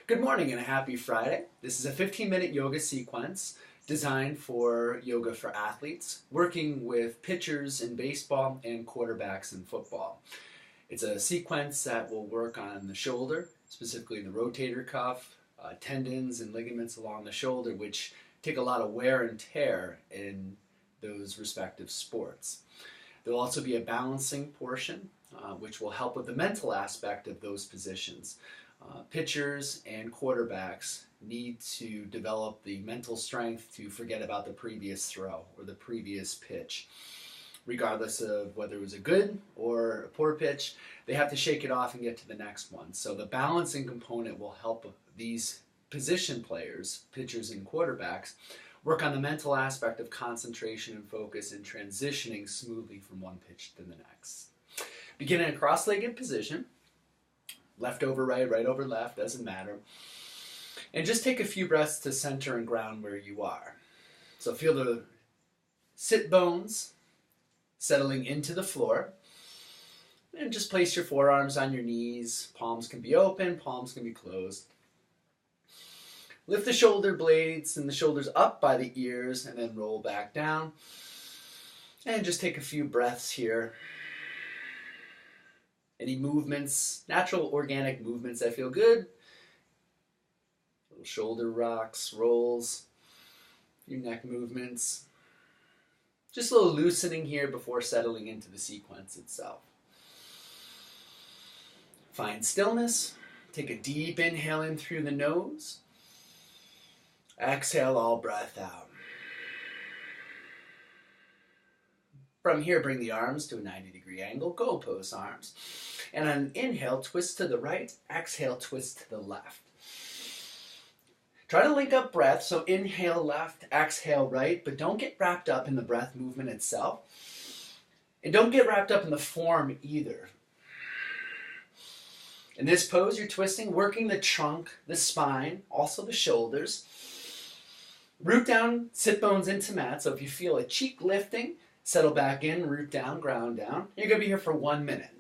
Good morning and a happy Friday. This is a 15-minute yoga sequence designed for yoga for athletes, working with pitchers in baseball and quarterbacks in football. It's a sequence that will work on the shoulder, specifically the rotator cuff, tendons and ligaments along the shoulder, which take a lot of wear and tear in those respective sports. There will also be a balancing portion, which will help with the mental aspect of those positions. Pitchers and quarterbacks need to develop the mental strength to forget about the previous throw or the previous pitch. Regardless of whether it was a good or a poor pitch, they have to shake it off and get to the next one. So the balancing component will help these position players, pitchers and quarterbacks, work on the mental aspect of concentration and focus and transitioning smoothly from one pitch to the next. Begin in a cross-legged position. Left over right, right over left, doesn't matter. And just take a few breaths to center and ground where you are. So feel the sit bones settling into the floor. And just place your forearms on your knees. Palms can be open, palms can be closed. Lift the shoulder blades and the shoulders up by the ears and then roll back down. And just take a few breaths here. Any movements, natural organic movements that feel good. Little shoulder rocks, rolls, a few neck movements. Just a little loosening here before settling into the sequence itself. Find stillness. Take a deep inhale in through the nose. Exhale all breath out. From here, bring the arms to a 90-degree angle, goalpost arms. And on an inhale, twist to the right, exhale, twist to the left. Try to link up breath, so inhale left, exhale right, but don't get wrapped up in the breath movement itself. And don't get wrapped up in the form either. In this pose, you're twisting, working the trunk, the spine, also the shoulders. Root down, sit bones into mat, so if you feel a cheek lifting, settle back in, root down, ground down. You're going to be here for 1 minute.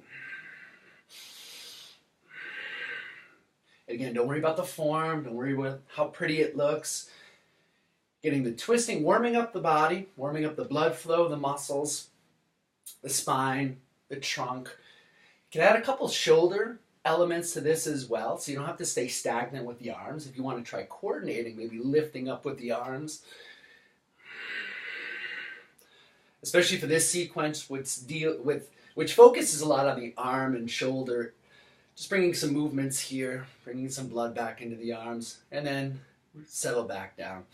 Again, don't worry about the form. Don't worry about how pretty it looks. Getting the twisting, warming up the body, warming up the blood flow, the muscles, the spine, the trunk. You can add a couple shoulder elements to this as well, so you don't have to stay stagnant with the arms. If you want to try coordinating, maybe lifting up with the arms. Especially for this sequence, which focuses a lot on the arm and shoulder. Just bringing some movements here, bringing some blood back into the arms, and then settle back down.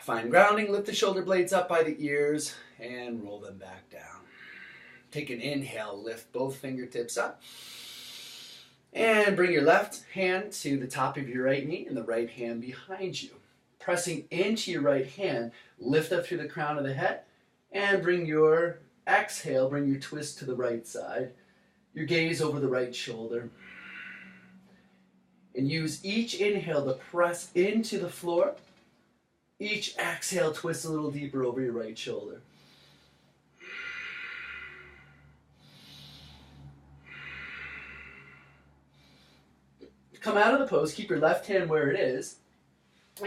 Find grounding, lift the shoulder blades up by the ears, and roll them back down. Take an inhale, lift both fingertips up, and bring your left hand to the top of your right knee and the right hand behind you. Pressing into your right hand, lift up through the crown of the head, and bring your exhale, bring your twist to the right side. Your gaze over the right shoulder. And use each inhale to press into the floor. Each exhale, twist a little deeper over your right shoulder. Come out of the pose, keep your left hand where it is,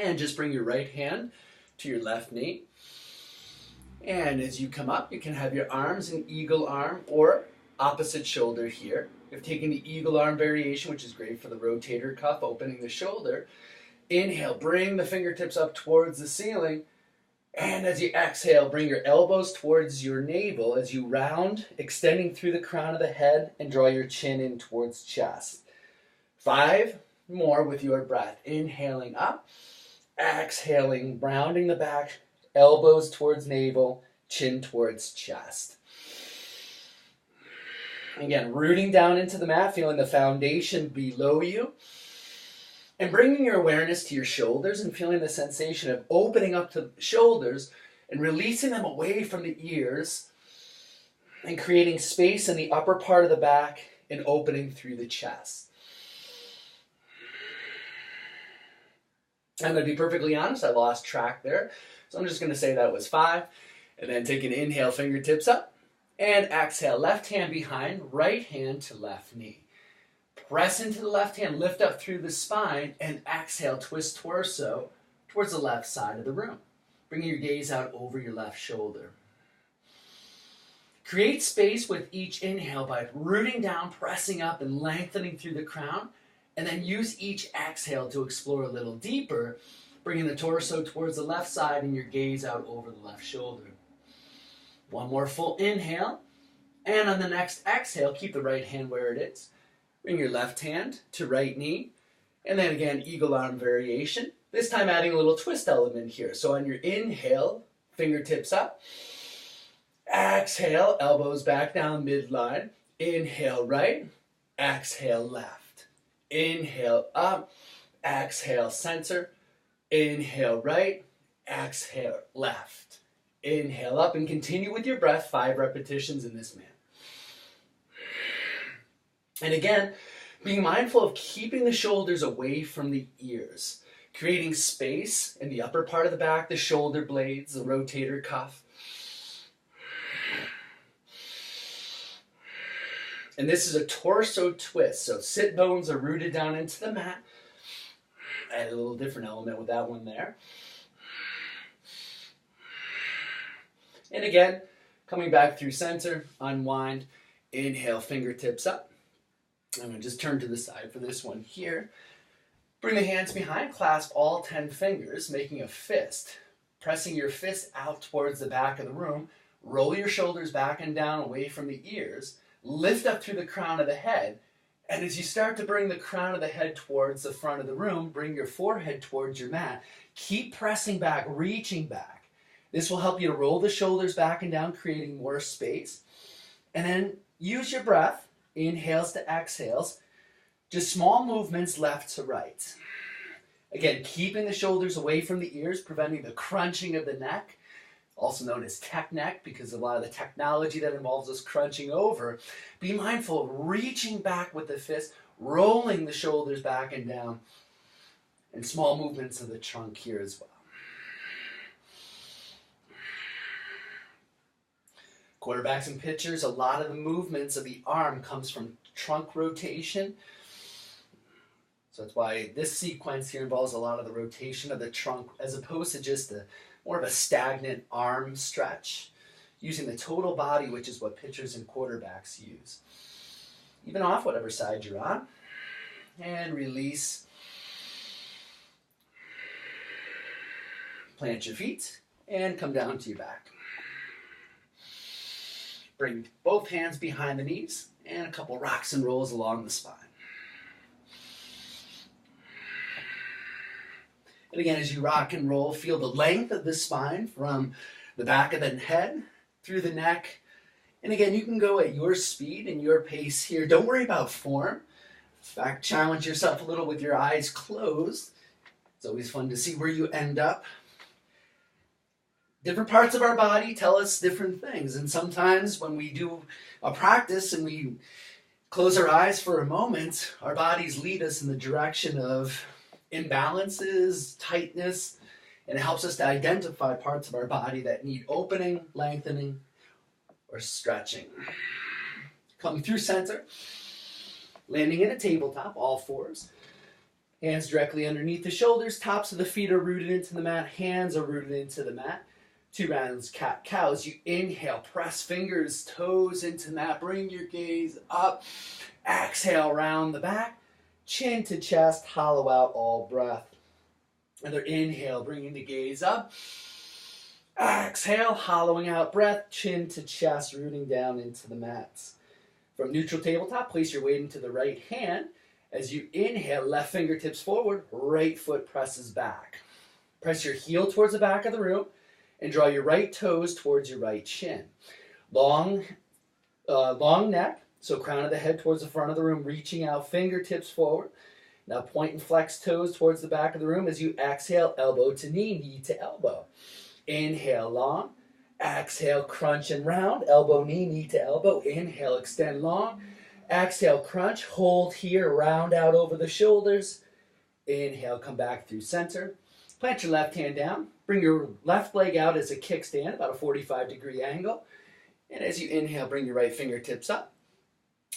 and just bring your right hand to your left knee. And as you come up, you can have your arms in eagle arm or opposite shoulder here. You've taken the eagle arm variation, which is great for the rotator cuff, opening the shoulder. Inhale, bring the fingertips up towards the ceiling. And as you exhale, bring your elbows towards your navel as you round, extending through the crown of the head and draw your chin in towards chest. 5 more with your breath. Inhaling up, exhaling, rounding the back, elbows towards navel, chin towards chest. Again, rooting down into the mat, feeling the foundation below you. And bringing your awareness to your shoulders and feeling the sensation of opening up to the shoulders and releasing them away from the ears and creating space in the upper part of the back and opening through the chest. I'm going to be perfectly honest, I lost track there. So I'm just going to say that was 5. And then take an inhale, fingertips up. And exhale, left hand behind, right hand to left knee. Press into the left hand, lift up through the spine, and exhale, twist torso towards the left side of the room. Bringing your gaze out over your left shoulder. Create space with each inhale by rooting down, pressing up, and lengthening through the crown, and then use each exhale to explore a little deeper, bringing the torso towards the left side and your gaze out over the left shoulder. One more full inhale, and on the next exhale, keep the right hand where it is. Bring your left hand to right knee, and then again, eagle arm variation. This time adding a little twist element here. So on your inhale, fingertips up. Exhale, elbows back down midline. Inhale right, exhale left. Inhale up, exhale center. Inhale right, exhale left. Inhale up and continue with your breath, 5 repetitions in this manner. And again, being mindful of keeping the shoulders away from the ears, creating space in the upper part of the back, the shoulder blades, the rotator cuff. And this is a torso twist, so sit bones are rooted down into the mat. Add a little different element with that one there. And again, coming back through center, unwind, inhale, fingertips up. I'm going to just turn to the side for this one here. Bring the hands behind, clasp all 10 fingers, making a fist. Pressing your fist out towards the back of the room. Roll your shoulders back and down away from the ears. Lift up through the crown of the head. And as you start to bring the crown of the head towards the front of the room, bring your forehead towards your mat. Keep pressing back, reaching back. This will help you to roll the shoulders back and down, creating more space. And then use your breath, inhales to exhales, just small movements left to right. Again, keeping the shoulders away from the ears, preventing the crunching of the neck, also known as tech neck, because a lot of the technology that involves us crunching over. Be mindful of reaching back with the fist, rolling the shoulders back and down, and small movements of the trunk here as well. Quarterbacks and pitchers, a lot of the movements of the arm comes from trunk rotation. So that's why this sequence here involves a lot of the rotation of the trunk as opposed to just more of a stagnant arm stretch, using the total body, which is what pitchers and quarterbacks use. Even off whatever side you're on. And release. Plant your feet and come down to your back. Bring both hands behind the knees and a couple rocks and rolls along the spine. And again, as you rock and roll, feel the length of the spine from the back of the head through the neck. And again, you can go at your speed and your pace here. Don't worry about form. In fact, challenge yourself a little with your eyes closed. It's always fun to see where you end up. Different parts of our body tell us different things. And sometimes when we do a practice and we close our eyes for a moment, our bodies lead us in the direction of imbalances, tightness, and it helps us to identify parts of our body that need opening, lengthening, or stretching. Come through center, landing in a tabletop, all fours. Hands directly underneath the shoulders, tops of the feet are rooted into the mat, hands are rooted into the mat. 2 rounds, cat-cows. You inhale, press fingers, toes into the mat, bring your gaze up. Exhale, round the back, chin to chest, hollow out all breath. Another inhale, bringing the gaze up. Exhale, hollowing out breath, chin to chest, rooting down into the mats. From neutral tabletop, place your weight into the right hand. As you inhale, left fingertips forward, right foot presses back. Press your heel towards the back of the room and draw your right toes towards your right shin. Long neck, so crown of the head towards the front of the room, reaching out, fingertips forward. Now point and flex toes towards the back of the room as you exhale, elbow to knee, knee to elbow. Inhale, long. Exhale, crunch and round, elbow, knee, knee to elbow. Inhale, extend long. Exhale, crunch, hold here, round out over the shoulders. Inhale, come back through center. Plant your left hand down. Bring your left leg out as a kickstand, about a 45-degree angle. And as you inhale, bring your right fingertips up.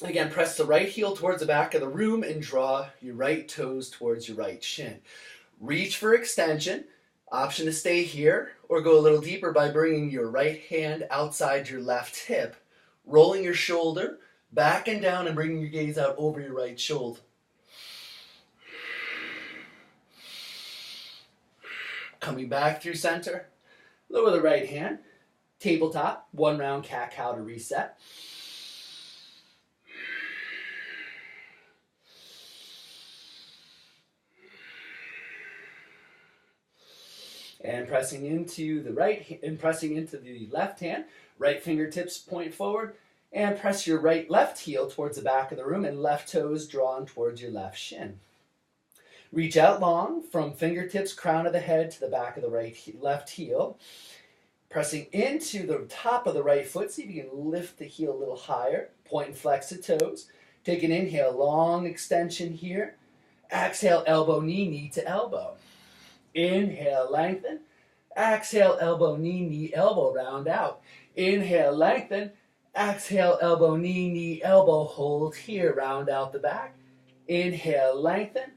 Again, press the right heel towards the back of the room and draw your right toes towards your right shin. Reach for extension. Option to stay here or go a little deeper by bringing your right hand outside your left hip, rolling your shoulder back and down and bringing your gaze out over your right shoulder. Coming back through center, lower the right hand, tabletop, 1 round cat-cow to reset. And pressing into the right and pressing into the left hand, right fingertips point forward, and press your left heel towards the back of the room and left toes drawn towards your left shin. Reach out long from fingertips, crown of the head to the back of the left heel. Pressing into the top of the right foot, see if you can lift the heel a little higher. Point and flex the toes. Take an inhale, long extension here. Exhale, elbow, knee to elbow. Inhale, lengthen. Exhale, elbow, knee, elbow, round out. Inhale, lengthen. Exhale, elbow, knee, elbow, hold here, round out the back. Inhale, lengthen.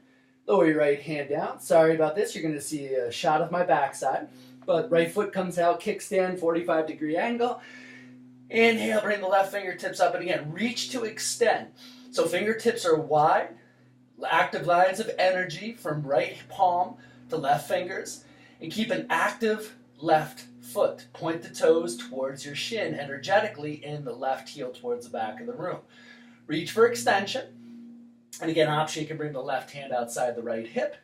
Lower your right hand down. Sorry about this, you're going to see a shot of my backside. But right foot comes out, kickstand, 45-degree angle. Inhale, bring the left fingertips up, and again, reach to extend. So fingertips are wide, active lines of energy from right palm to left fingers, and keep an active left foot. Point the toes towards your shin energetically and the left heel towards the back of the room. Reach for extension. And again, option, you can bring the left hand outside the right hip.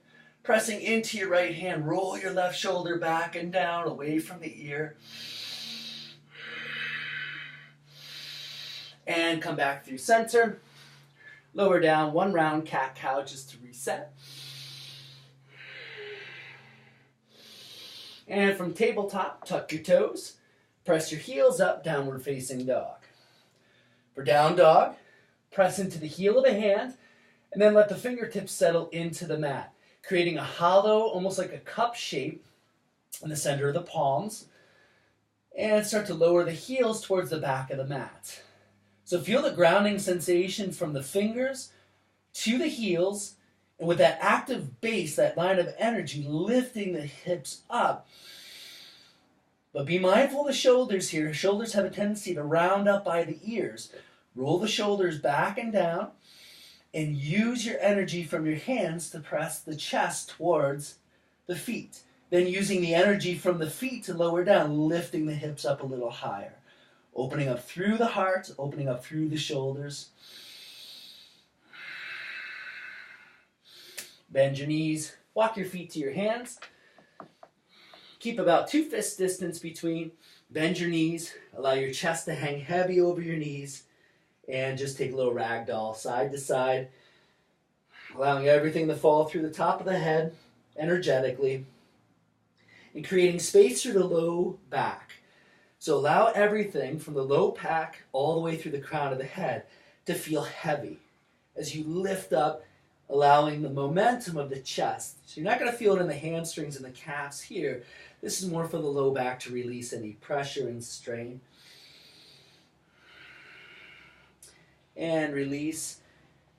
Pressing into your right hand, roll your left shoulder back and down, away from the ear. And come back through center. Lower down, 1 round cat-cow just to reset. And from tabletop, tuck your toes. Press your heels up, downward facing dog. For down dog, press into the heel of the hand, and then let the fingertips settle into the mat, creating a hollow, almost like a cup shape in the center of the palms. And start to lower the heels towards the back of the mat. So feel the grounding sensation from the fingers to the heels, and with that active base, that line of energy, lifting the hips up. But be mindful of the shoulders here. Shoulders have a tendency to round up by the ears. Roll the shoulders back and down, and use your energy from your hands to press the chest towards the feet. Then using the energy from the feet to lower down, lifting the hips up a little higher. Opening up through the heart, opening up through the shoulders. Bend your knees, walk your feet to your hands. Keep about 2 fist distance between. Bend your knees, allow your chest to hang heavy over your knees. And just take a little ragdoll side to side, allowing everything to fall through the top of the head energetically, and creating space through the low back. So allow everything from the low back all the way through the crown of the head to feel heavy as you lift up, allowing the momentum of the chest. So you're not going to feel it in the hamstrings and the calves here. This is more for the low back to release any pressure and strain. And release.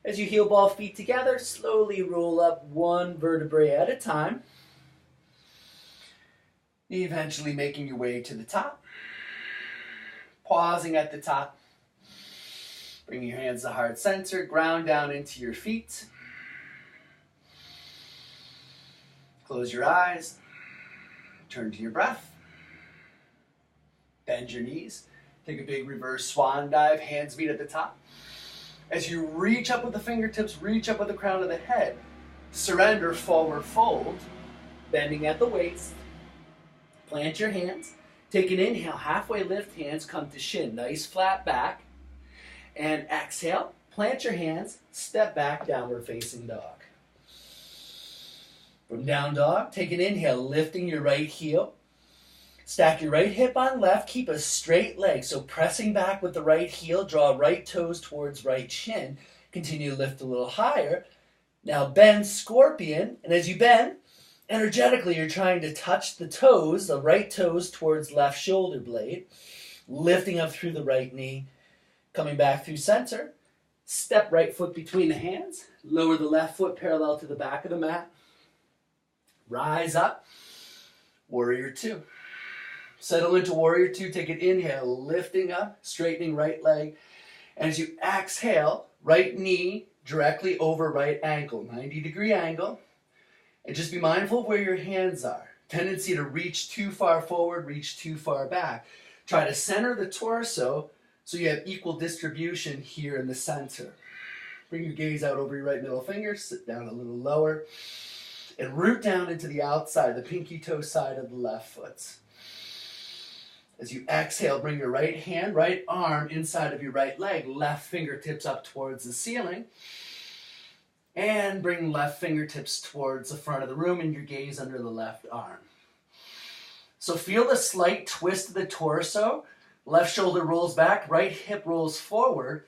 As you heel ball feet together, slowly roll up 1 vertebrae at a time. Eventually making your way to the top. Pausing at the top. Bringing your hands to heart center. Ground down into your feet. Close your eyes. Turn to your breath. Bend your knees. Take a big reverse swan dive. Hands meet at the top. As you reach up with the fingertips, reach up with the crown of the head. Surrender, forward fold, bending at the waist. Plant your hands. Take an inhale, halfway lift hands, come to shin. Nice flat back. And exhale, plant your hands, step back, downward facing dog. From down dog, take an inhale, lifting your right heel. Stack your right hip on left, keep a straight leg. So pressing back with the right heel, draw right toes towards right shin. Continue to lift a little higher. Now bend scorpion, and as you bend, energetically you're trying to touch the toes, the right toes towards left shoulder blade. Lifting up through the right knee. Coming back through center. Step right foot between the hands. Lower the left foot parallel to the back of the mat. Rise up. Warrior two. Settle into warrior two. Take an inhale, lifting up, straightening right leg. And as you exhale, right knee directly over right ankle, 90-degree angle. And just be mindful of where your hands are. Tendency to reach too far forward, reach too far back. Try to center the torso so you have equal distribution here in the center. Bring your gaze out over your right middle finger, sit down a little lower, and root down into the outside, the pinky toe side of the left foot. As you exhale, bring your right hand, right arm inside of your right leg, left fingertips up towards the ceiling, and bring left fingertips towards the front of the room and your gaze under the left arm. So feel the slight twist of the torso. Left shoulder rolls back, right hip rolls forward.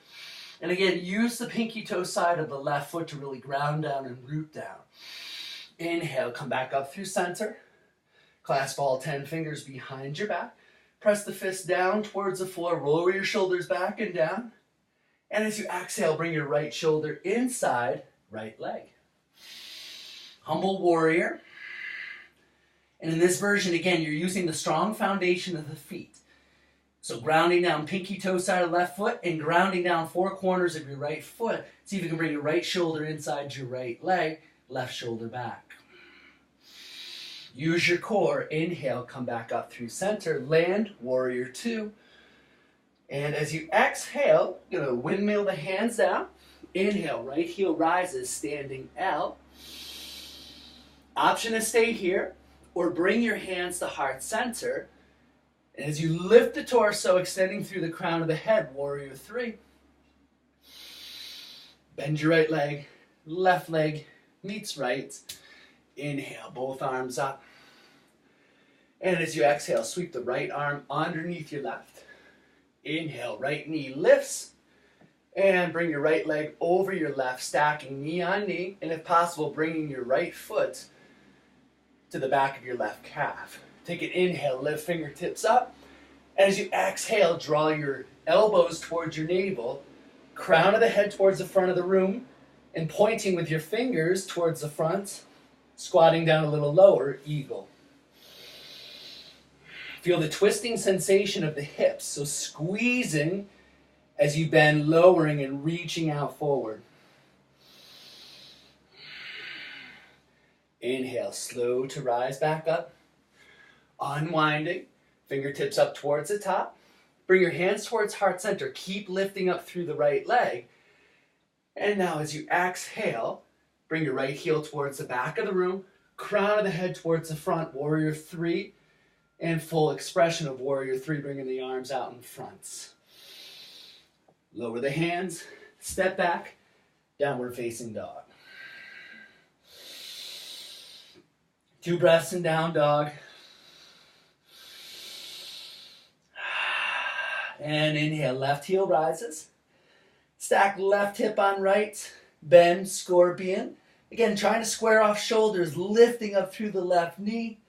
And again, use the pinky toe side of the left foot to really ground down and root down. Inhale, come back up through center. Clasp all 10 fingers behind your back. Press the fist down towards the floor. Lower your shoulders back and down. And as you exhale, bring your right shoulder inside right leg. Humble warrior. And in this version, again, you're using the strong foundation of the feet. So grounding down pinky toe side of left foot and grounding down four corners of your right foot. See if you can bring your right shoulder inside your right leg, left shoulder back. Use your core. Inhale, come back up through center. Land, warrior two. And as you exhale, you're going to windmill the hands down. Inhale, right heel rises, standing L. Option to stay here or bring your hands to heart center. And as you lift the torso, extending through the crown of the head, warrior three. Bend your right leg, left leg meets right. Inhale, both arms up. And as you exhale, sweep the right arm underneath your left. Inhale, right knee lifts. And bring your right leg over your left, stacking knee on knee. And if possible, bringing your right foot to the back of your left calf. Take an inhale, lift fingertips up. As you exhale, draw your elbows towards your navel, crown of the head towards the front of the room, and pointing with your fingers towards the front, squatting down a little lower, eagle. Feel the twisting sensation of the hips, so squeezing as you bend, lowering and reaching out forward. Inhale, slow to rise back up. Unwinding, fingertips up towards the top. Bring your hands towards heart center. Keep lifting up through the right leg. And now as you exhale, bring your right heel towards the back of the room. Crown of the head towards the front, warrior three. And full expression of warrior three, bringing the arms out in front. Lower the hands, step back, downward facing dog. 2 breaths in down dog. And inhale, left heel rises. Stack left hip on right, bend, scorpion. Again, trying to square off shoulders, lifting up through the left knee.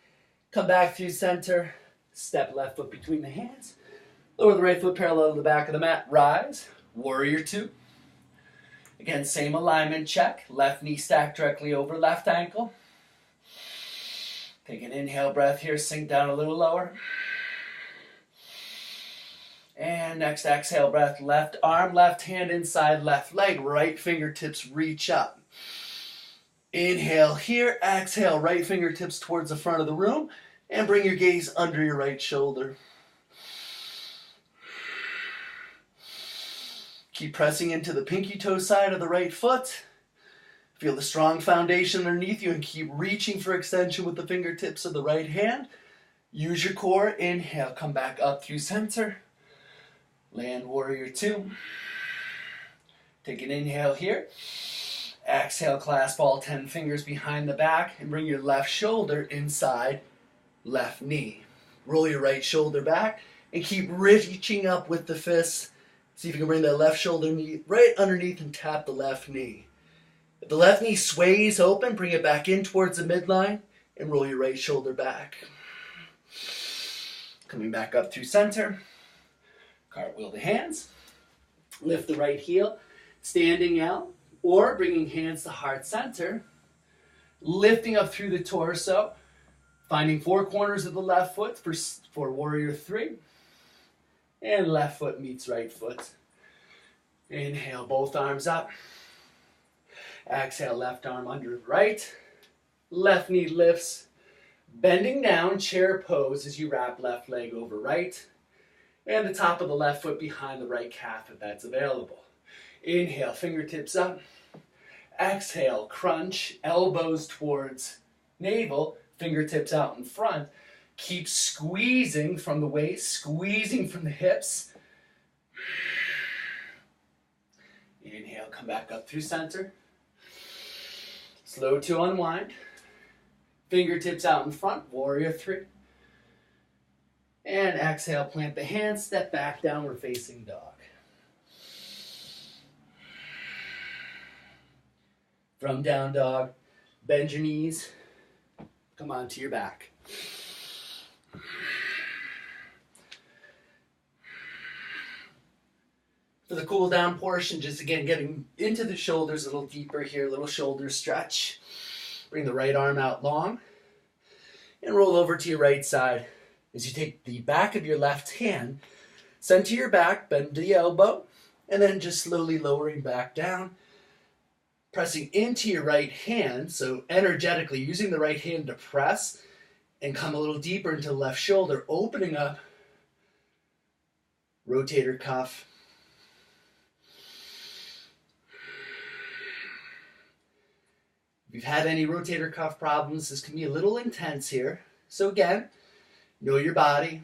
Come back through center, step left foot between the hands. Lower the right foot parallel to the back of the mat, rise, warrior two. Again, same alignment check, left knee stacked directly over left ankle. Take an inhale breath here, sink down a little lower. And next exhale breath, left arm, left hand inside left leg, right fingertips reach up. Inhale here, exhale, right fingertips towards the front of the room, and bring your gaze under your right shoulder. Keep pressing into the pinky toe side of the right foot. Feel the strong foundation underneath you and keep reaching for extension with the fingertips of the right hand. Use your core. Inhale, come back up through center. Land warrior two. Take an inhale here. Exhale, clasp all 10 fingers behind the back and bring your left shoulder inside left knee. Roll your right shoulder back and keep reaching up with the fists. See if you can bring that left shoulder knee right underneath and tap the left knee. If the left knee sways open, bring it back in towards the midline and roll your right shoulder back. Coming back up through center. Cartwheel the hands. Lift the right heel. Standing L, or bringing hands to heart center, lifting up through the torso, finding four corners of the left foot for warrior three, and left foot meets right foot. Inhale, both arms up. Exhale, left arm under right. Left knee lifts. Bending down, chair pose as you wrap left leg over right. And the top of the left foot behind the right calf if that's available. Inhale, fingertips up. Exhale, crunch, elbows towards navel, fingertips out in front. Keep squeezing from the waist, squeezing from the hips. Inhale, come back up through center. Slow to unwind. Fingertips out in front, warrior three. And exhale, plant the hands, step back, downward facing dog. From down dog, bend your knees, come onto your back. For the cool down portion, just again getting into the shoulders a little deeper here, little shoulder stretch. Bring the right arm out long and roll over to your right side as you take the back of your left hand, center your back, bend the elbow, and then just slowly lowering back down, pressing into your right hand, so energetically using the right hand to press and come a little deeper into the left shoulder, opening up rotator cuff. If you've had any rotator cuff problems, this can be a little intense here. So again, know your body.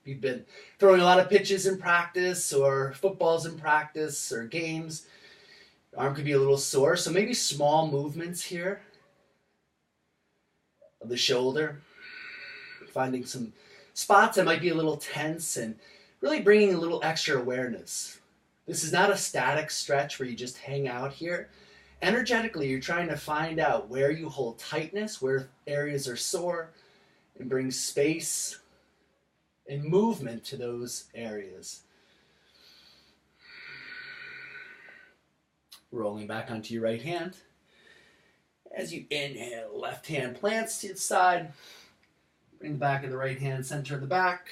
If you've been throwing a lot of pitches in practice or footballs in practice or games, the arm could be a little sore. So maybe small movements here of the shoulder. Finding some spots that might be a little tense and really bringing a little extra awareness. This is not a static stretch where you just hang out here. Energetically, you're trying to find out where you hold tightness, where areas are sore, and bring space and movement to those areas. Rolling back onto your right hand. As you inhale, left hand plants to the side. Bring the back of the right hand center of the back.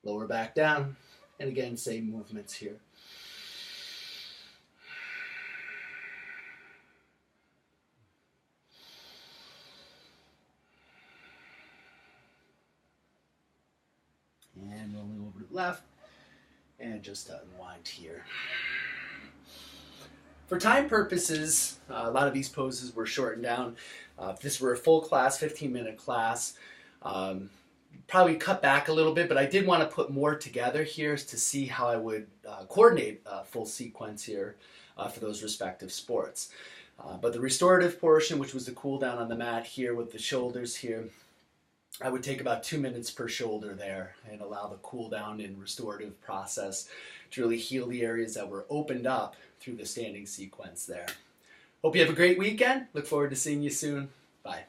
Lower back down. And again, same movements here. And rolling over to the left, and just unwind here. For time purposes, a lot of these poses were shortened down. If this were a full class, 15-minute class, probably cut back a little bit, but I did want to put more together here to see how I would coordinate a full sequence here for those respective sports. But the restorative portion, which was the cool down on the mat here with the shoulders here, I would take about 2 minutes per shoulder there and allow the cool down and restorative process to really heal the areas that were opened up through the standing sequence there. Hope you have a great weekend. Look forward to seeing you soon. Bye.